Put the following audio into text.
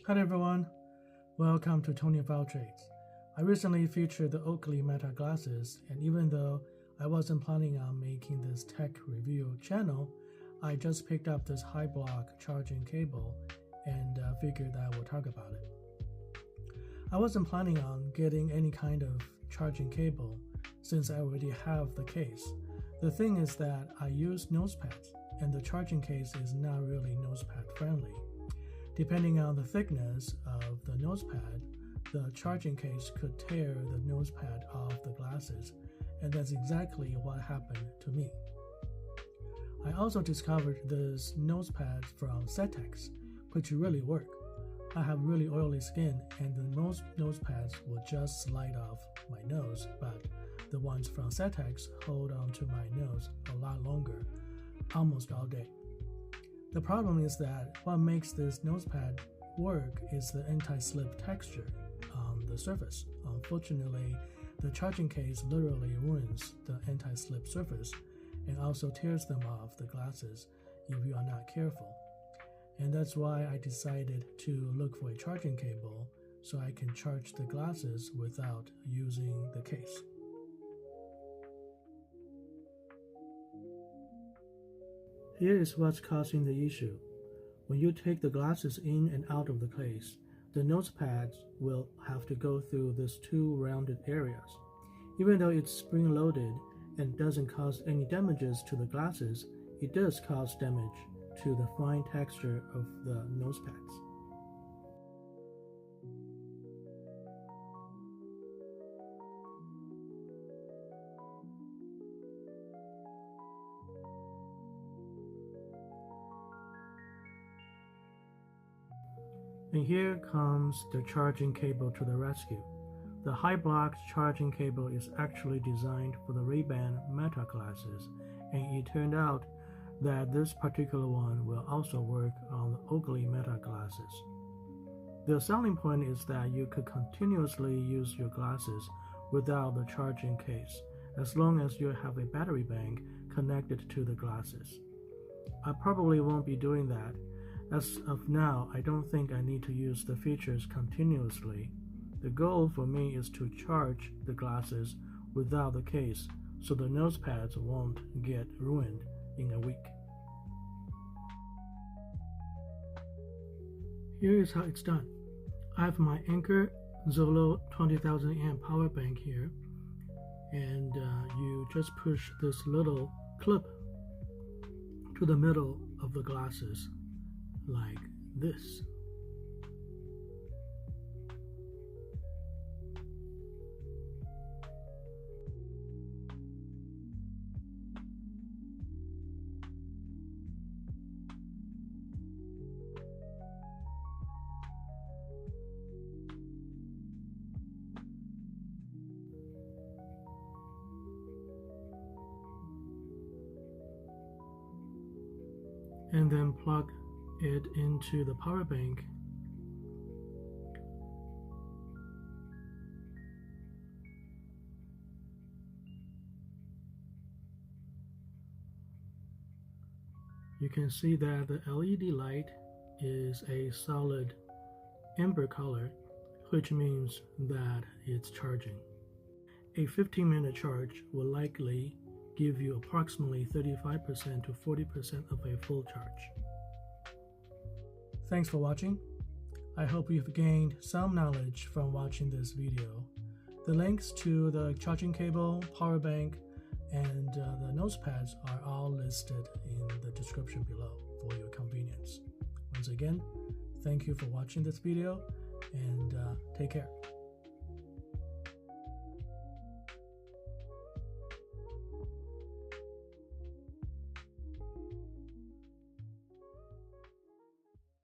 Hi everyone, welcome to Tony of Our Trades. I recently featured the Oakley Meta glasses, and even though I wasn't planning on making this tech review channel, I just picked up this HiBloks charging cable and figured that I would talk about it. I wasn't planning on getting any kind of charging cable since I already have the case. The thing is that I use nosepads, and the charging case is not really nosepad friendly. Depending on the thickness of the nosepad, the charging case could tear the nosepad off the glasses, and that's exactly what happened to me. I also discovered this nosepad from Setex, which really work. I have really oily skin, and most nosepads will just slide off my nose, but the ones from Setex hold onto my nose a lot longer, almost all day. The problem is that what makes this nosepad work is the anti-slip texture on the surface. Unfortunately, the charging case literally ruins the anti-slip surface and also tears them off the glasses if you are not careful. And that's why I decided to look for a charging cable so I can charge the glasses without using the case. Here is what's causing the issue. When you take the glasses in and out of the case, the nosepads will have to go through these two rounded areas. Even though it's spring-loaded and doesn't cause any damages to the glasses, it does cause damage to the fine texture of the nosepads. And here comes the charging cable to the rescue. The HiBloks charging cable is actually designed for the Rayban Meta glasses, and it turned out that this particular one will also work on the Oakley Meta glasses. The selling point is that you could continuously use your glasses without the charging case, as long as you have a battery bank connected to the glasses. I probably won't be doing that. As of now, I don't think I need to use the features continuously. The goal for me is to charge the glasses without the case so the nosepads won't get ruined in a week. Here is how it's done. I have my Anker Zolo 20,000 amp power bank here, and you just push this little clip to the middle of the glasses like this. And then plug it into the power bank. You can see that the LED light is a solid amber color, which means that it's charging. A 15-minute charge will likely give you approximately 35% to 40% of a full charge. Thanks for watching. I hope you've gained some knowledge from watching this video. The links to the charging cable, power bank, and the nosepads are all listed in the description below for your convenience. Once again, thank you for watching this video, and take care.